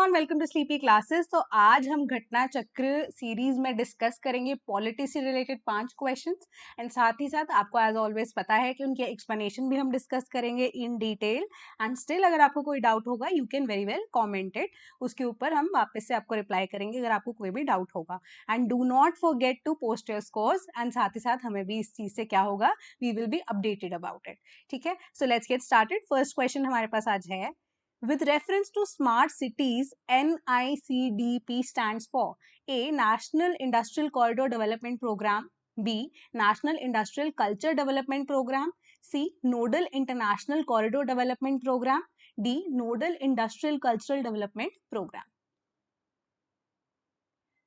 Everyone, welcome to sleepy classes. तो आज हम घटना चक्र सीरीज में डिस्कस करेंगे पॉलिटी से रिलेटेड 5 क्वेश्चंस एंड साथ ही साथ आपको एज ऑलवेज पता है कि उनके एक्सप्लेनेशन भी हम डिस्कस करेंगे इन डिटेल। एंड स्टिल अगर आपको कोई डाउट होगा you can very well comment it, उसके ऊपर हम वापस से आपको रिप्लाई करेंगे अगर आपको कोई भी डाउट होगा। And do not forget to post your scores and साथ ही साथ हमें भी इस चीज से क्या होगा, we will be updated about it. ठीक है, so let's get started. First question हमारे पास आज है, with reference to smart cities, NICDP stands for A. National Industrial Corridor Development Program, B. National Industrial Culture Development Program, C. Nodal International Corridor Development Program, D. Nodal Industrial Cultural Development Program।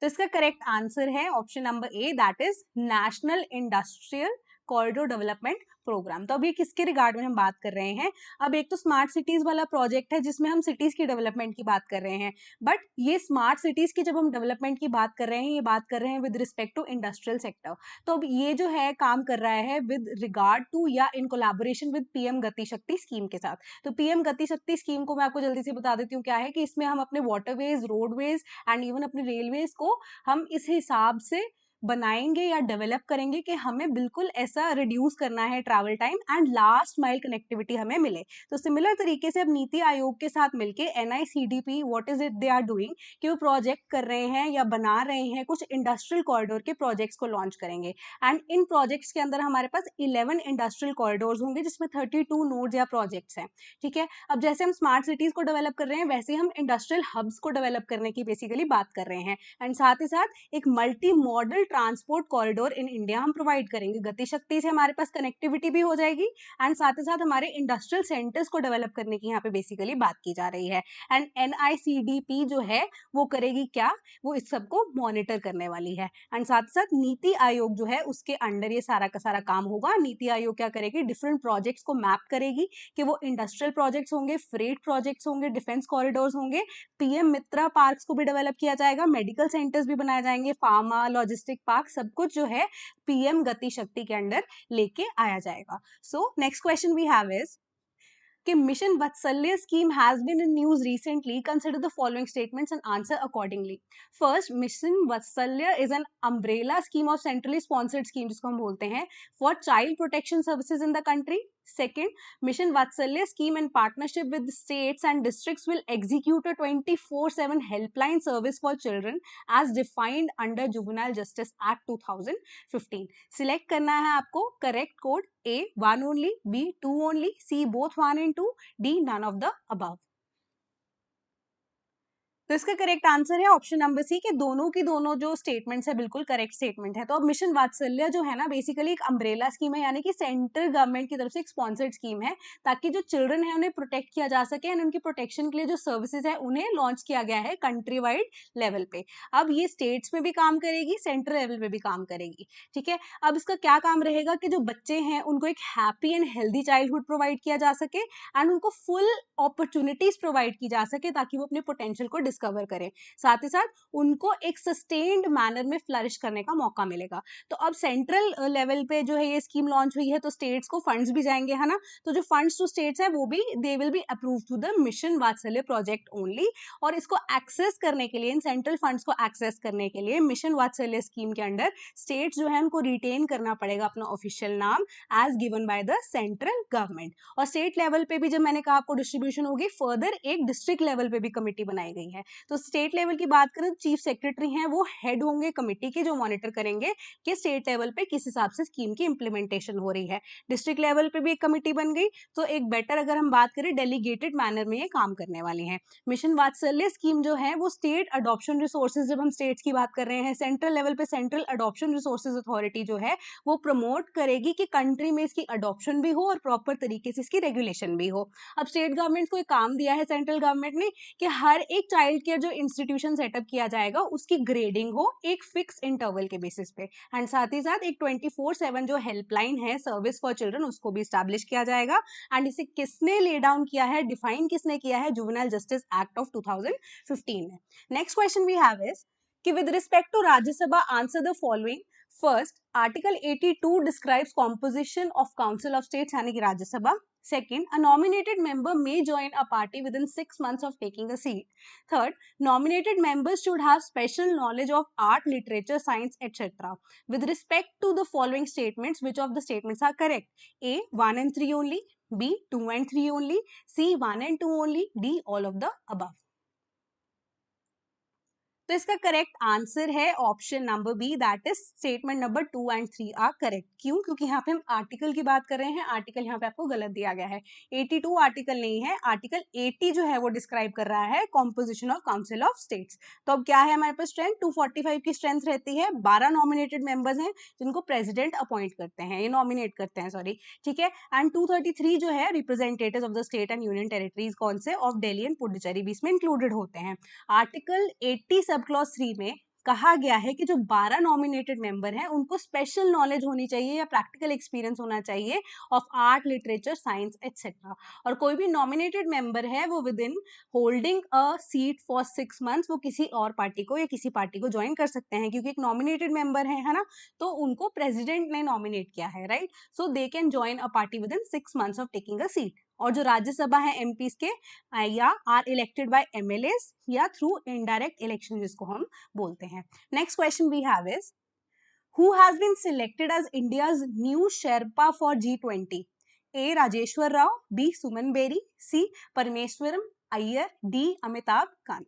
तो इसका correct answer है option number A, that is national industrial corridor development programme. तो अब ये किसके regard में हम बात कर रहे हैं? अब एक तो स्मार्ट सिटीज वाला प्रोजेक्ट है जिसमें हम सिटीज की डेवलपमेंट की बात कर रहे हैं, बट ये स्मार्ट सिटीज की जब हम डेवलपमेंट की बात कर रहे हैं, ये बात कर रहे हैं with respect to industrial sector. तो अब ये जो है काम कर रहा है विद रिगार्ड टू या इन कोलैबोरेशन विद पीएम गति शक्ति स्कीम के साथ। तो पीएम गति शक्ति स्कीम को मैं आपको जल्दी से बता देती हूँ क्या है, कि इसमें हम अपने वाटरवेज, रोडवेज एंड इवन अपने रेलवेज को हम इस हिसाब से बनाएंगे या डेवलप करेंगे कि हमें बिल्कुल ऐसा रिड्यूस करना है travel time and last mile connectivity हमें मिले। तो सिमिलर तरीके से अब नीति आयोग के साथ मिलके NICDP what is it they are doing, कि वो प्रोजेक्ट कर रहे हैं या बना रहे हैं कुछ इंडस्ट्रियल कॉरिडोर के प्रोजेक्ट्स को लॉन्च करेंगे। एंड इन प्रोजेक्ट्स के अंदर हमारे पास 11 इंडस्ट्रियल कॉरिडोर्स होंगे जिसमें 32 नोड्स या प्रोजेक्ट्स हैं। ठीक है, अब जैसे हम स्मार्ट सिटीज को डेवलप कर रहे हैं वैसे हम इंडस्ट्रियल हब्स को डेवलप करने की बेसिकली बात कर रहे हैं। एंड साथ ही साथ एक multi modal transport corridor in India हम प्रोवाइड करेंगे। गति शक्ति से हमारे पास कनेक्टिविटी भी हो जाएगी एंड साथ ही साथ हमारे इंडस्ट्रियल सेंटर्स को डेवलप करने की यहाँ पे बेसिकली बात की जा रही है। एंड NICDP जो है वो करेगी क्या, वो इस सबको मॉनिटर करने वाली है। एंड साथ ही साथ नीति आयोग जो है उसके अंडर ये सारा का सारा काम होगा। नीति आयोग क्या करेगी, डिफरेंट प्रोजेक्ट्स को मैप करेगी कि वो इंडस्ट्रियल प्रोजेक्ट्स होंगे, फ्रेट प्रोजेक्ट्स होंगे, डिफेंस कॉरिडोर्स होंगे, पीएम मित्रा पार्क्स को भी डेवलप किया जाएगा, मेडिकल सेंटर्स भी बनाए जाएंगे, फार्मा, लॉजिस्टिक पार्क, सब कुछ जो है पीएम गति शक्ति के अंडर लेके आया जाएगा। So next question we have is कि mission Vatsalya scheme has been in news recently, consider the following statements and answer accordingly. First, mission Vatsalya is an umbrella scheme of centrally sponsored scheme जिसको हम बोलते हैं for child protection services in the country. Second, Mission Vatsalya scheme in partnership with states and districts will execute a 24/7 helpline service for children as defined under Juvenile Justice Act 2015. Select करना है आपको correct code A 1 only, B 2 only, C both 1 and 2, D none of the above. तो इसका correct answer है option number C, कि दोनों की दोनों जो स्टेटमेंट्स है बिल्कुल करेक्ट स्टेटमेंट है। तो अब मिशन वात्सल्य जो है ना बेसिकली एक अम्ब्रेला स्कीम है, यानी कि सेंट्रल गवर्नमेंट की तरफ से एक स्पॉन्सर्ड स्कीम है ताकि जो चिल्ड्रन है उन्हें प्रोटेक्ट किया जा सके एंड उनकी प्रोटेक्शन के लिए जो सर्विसेज है उन्हें लॉन्च किया गया है कंट्री वाइड लेवल पे। अब ये स्टेट्स में भी काम करेगी, सेंट्रल लेवल पे भी काम करेगी। ठीक है, अब इसका क्या काम रहेगा कि जो बच्चे हैं उनको एक happy and healthy childhood provide किया जा सके एंड उनको फुल अपॉर्चुनिटीज प्रोवाइड की जा सके ताकि वो अपने पोटेंशियल को डिस्कवर करें, साथ ही साथ उनको एक सस्टेन्ड मैनर में फ्लरिश करने का मौका मिलेगा। तो अब सेंट्रल लेवल पे जो है ये स्कीम लॉन्च हुई है तो स्टेट्स को फंड्स भी जाएंगे, है ना। तो जो फंड्स टू स्टेट्स है वो भी they will be approve to the mission Vatsalya project only. और इसको एक्सेस करने के लिए, इन सेंट्रल फंड्स को एक्सेस करने के लिए मिशन वात्सल्य स्कीम के अंडर स्टेट्स जो है उनको रिटेन करना पड़ेगा अपना ऑफिशियल नाम as given by the central government. और स्टेट लेवल पे भी जब मैंने कहा आपको डिस्ट्रीब्यूशन होगी, फर्दर एक डिस्ट्रिक्ट लेवल पे भी कमेटी बनाई गई है। तो स्टेट लेवल की बात करें तो चीफ सेक्रेटरी हैं वो हेड होंगे कमेटी के, जो मॉनिटर करेंगे कि स्टेट लेवल पे किस हिसाब से स्कीम की इंप्लीमेंटेशन हो रही है। डिस्ट्रिक्ट लेवल पे भी एक कमेटी बन गई तो एक बेटर अगर हम बात करें डेलीगेटेड मैनर में ये काम करने वाली है। मिशन वात्सल्य स्कीम जो है वो स्टेट अडॉप्शन रिसोर्सेज, जब हम स्टेट्स की बात कर रहे हैं, सेंट्रल लेवल पे सेंट्रल अडॉप्शन रिसोर्सेज अथॉरिटी जो है वो प्रमोट करेगी कि कंट्री में इसकी अडॉप्शन भी हो और प्रॉपर तरीके से इसकी रेगुलेशन भी हो। अब स्टेट गवर्नमेंट को एक काम दिया है सेंट्रल गवर्नमेंट ने कि हर एक चाइल्ड केयर जो इंस्टीट्यूशन सेटअप किया जाएगा उसकी ग्रेडिंग हो एक फिक्स इंटरवल के बेसिस पे एंड साथ ही साथ एक 24/7 जो हेल्पलाइन है सर्विस फॉर चिल्ड्रन उसको भी स्टैब्लिश किया जाएगा। एंड इसे किसने ले डाउन किया है, डिफाइन किसने किया है, जुवेनाइल जस्टिस एक्ट ऑफ 2015 है। Next question we have is कि with respect to Rajya Sabha answer the following. First, article 82 describes composition of council of states यानी कि Rajya Sabha. Second, a nominated member may join a party within 6 months of taking a seat. Third, nominated members should have special knowledge of art, literature, science, etc. With respect to the following statements, which of the statements are correct? A, 1 and 3 only. B, 2 and 3 only. C, 1 and 2 only. D, all of the above. तो इसका correct answer है option number B, that is statement number 2 and 3 are correct. क्यों? क्योंकि यहाँ पे हम article की बात कर रहे हैं. आर्टिकल यहाँ पे आपको गलत दिया गया है. 82 आर्टिकल नहीं है, आर्टिकल 80 जो है वो डिस्क्राइब कर रहा है composition of council of states. तो अब क्या है हमारे पास स्ट्रेंथ? 245 की स्ट्रेंथ रहती है. 12 नॉमिनेटेड मेंबर्स हैं जिनको प्रेसिडेंट अपॉइंट करते हैं, ये नॉमिनेट करते हैं, सॉरी, ठीक है. एंड 233 जो है representatives of the state and union territories, कौन से? ऑफ दिल्ली एंड पुडुचेरी भी इसमें इंक्लूडेड होते हैं. आर्टिकल 80 सब क्लॉज 3 में कहा गया है कि जो 12 नॉमिनेटेड मेंबर हैं उनको स्पेशल नॉलेज होनी चाहिए या प्रैक्टिकल एक्सपीरियंस होना चाहिए of art, literature, science etcetera. और कोई भी नॉमिनेटेड मेंबर है वो with in holding a seat for 6 months वो किसी और पार्टी को या किसी पार्टी को ज्वाइन कर सकते हैं, क्योंकि एक नॉमिनेटेड मेंबर है ना, तो उनको प्रेसिडेंट ने नॉमिनेट किया है, right. So they can join a party within 6 months of taking a seat. और जो राज्यसभा है एमपीज के या आर इलेक्टेड बाय एमएलएस या थ्रू इनडायरेक्ट इलेक्शन जिसको हम बोलते हैं. Next question we have is, who has been selected as India's new sherpa for G20? A Rajeshwar Rao, B Suman Bery, C Parameswaran Iyer, D Amitabh Kant.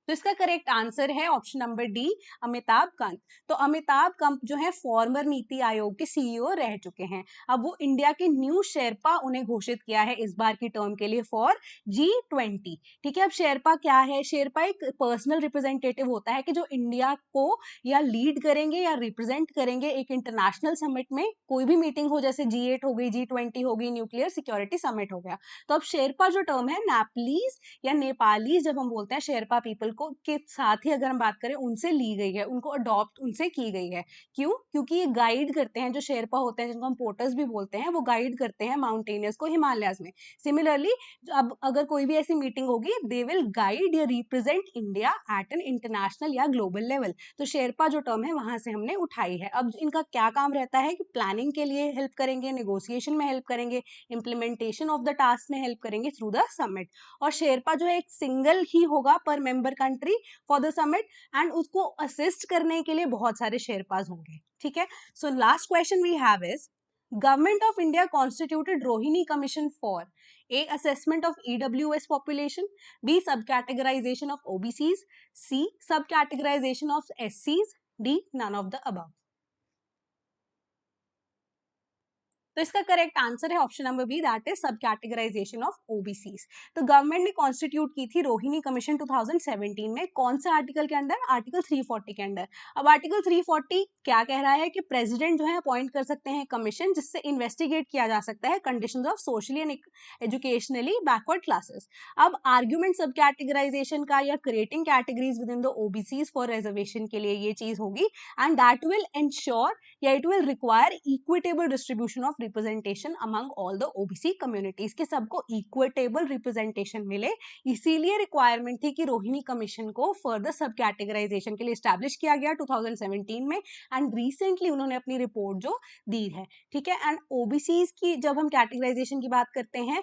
तो इसका करेक्ट आंसर है option number D, Amitabh Kant. तो अमिताभ कांत जो है फॉर्मर नीति आयोग के सीईओ रह चुके हैं. अब वो इंडिया के न्यू शेरपा उन्हें घोषित किया है इस बार की टर्म के लिए फॉर G20. ठीक है. अब शेरपा क्या है? शेरपा एक पर्सनल रिप्रेजेंटेटिव होता है कि जो इंडिया को या लीड करेंगे या रिप्रेजेंट करेंगे एक इंटरनेशनल समिट में. कोई भी मीटिंग हो, जैसे G8 हो गई, G20 हो गई, न्यूक्लियर सिक्योरिटी समिट हो गया. तो अब शेरपा जो टर्म है, नेपालीज या नेपाली जब हम बोलते हैं शेरपा पीपल को के साथ ही अगर हम बात करें, उनसे ली गई है, उनको अडॉप्ट उनसे की गई है. क्यों? क्योंकि ये गाइड करते हैं, जो शेरपा होते हैं जिनको हम पोर्टर्स भी बोलते हैं, वो गाइड करते हैं माउंटेनियर्स को हिमालयाज में. सिमिलरली अब अगर कोई भी ऐसी मीटिंग होगी, दे विल गाइड या represent India at an international या ग्लोबल लेवल. तो शेरपा जो टर्म है वहां से हमने उठाई है. अब इनका क्या काम रहता है कि प्लानिंग के लिए हेल्प करेंगे, नेगोशिएशन में हेल्प करेंगे, इम्प्लीमेंटेशन ऑफ द टास्क में हेल्प करेंगे थ्रू द समिट. और शेरपा जो है एक सिंगल ही होगा पर member country for the summit, and उसको असिस्ट करने के लिए बहुत सारे शेरपाज होंगे. ठीक है. So last question we have is, government of India constituted Rohini commission for a assessment of EWS population, B sub categorization of OBCs, C sub categorization of SCs, D none of the above. तो इसका correct answer है option number B, that is sub categorisation of OBCs. तो government ने constitute की थी Rohini commission 2017 में. कौन से आर्टिकल के अंदर? आर्टिकल 340 के अंदर. अब आर्टिकल 340 क्या कह रहा है कि प्रेसिडेंट जो है अपॉइंट कर सकते हैं कमीशन जिससे इन्वेस्टिगेट किया जा सकता है conditions of socially and educationally backward classes. अब आर्ग्यूमेंट सब कैटेगराइजेशन का या creating categories with in the OBCs for reservation के लिए ये चीज होगी, एंड दैट विल इंश्योर या it will require equitable distribution of representation among all the OBC communities, के सबको इक्विटेबल रिप्रेजेंटेशन मिले. इसीलिए रिक्वायरमेंट थी कि रोहिणी कमीशन को फर्दर सब कैटेगराइजेशन के लिए स्टैब्लिश किया गया 2017 में, एंड रिसेंटली उन्होंने अपनी रिपोर्ट जो दी है. ठीक है. एंड ओबीसीज की जब हम कैटेगराइजेशन की बात करते हैं,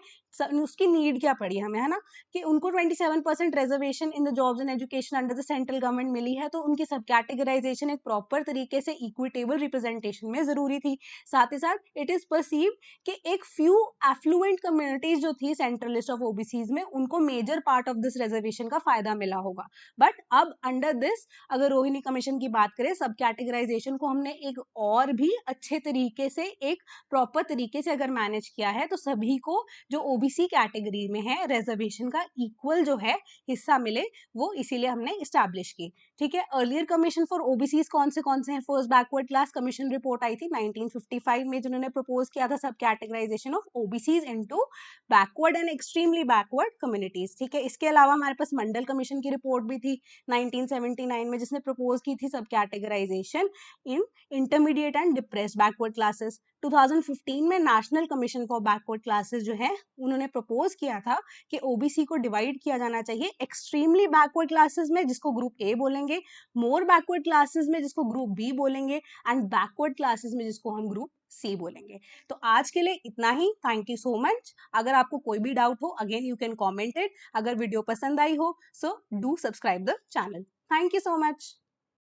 उसकी नीड क्या पड़ी हमें, है ना, कि उनको 27% reservation in the jobs and education under the central government मिली है, तो उनकी सब कैटेगराइजेशन एक प्रॉपर तरीके से इक्विटेबल रिप्रेजेंटेशन में जरूरी थी. साथ ही साथ इट इज परसीव कि एक फ्यू एफ्लुएंट कम्युनिटीज जो थी सेंट्रल लिस्ट ऑफ ओबीसीज में, उनको major part of this reservation का फायदा मिला होगा. बट अब अंडर दिस अगर रोहिणी कमीशन की बात करें, सब कैटेगराइजेशन को हमने एक और भी अच्छे तरीके से, एक प्रॉपर तरीके से अगर मैनेज किया है, तो सभी को जो ओबीसी कैटेगरी में है रिजर्वेशन का इक्वल जो है हिस्सा मिले, वो इसीलिए हमने इस्टेब्लिश की. ठीक है. अर्लियर कमीशन फॉर ओबीसीज कौन से हैं? First backward class commission report आई थी 1955 में, जिन्होंने प्रपोज किया था सब categorisation of OBCs into backward and extremely backward communities. ठीक है. इसके अलावा हमारे पास मंडल कमीशन की रिपोर्ट भी थी 1979 में, जिसने प्रपोज की थी sub categorization in intermediate and depressed backward classes. 2015 में national commission for backward classes जो है उन्होंने प्रपोज किया था कि ओबीसी को डिवाइड किया जाना चाहिए एक्सट्रीमली बैकवर्ड क्लासेस में जिसको ग्रुप ए बोलेंगे, मोर बैकवर्ड क्लासेस में जिसको ग्रुप बी बोलेंगे, एंड बैकवर्ड क्लासेस में जिसको हम ग्रुप सी बोलेंगे। तो आज के लिए इतना ही। Thank you so much. अगर आपको कोई भी डाउट हो, again you can comment it. अगर वीडियो पसंद आई हो, so do subscribe the channel. Thank you so much.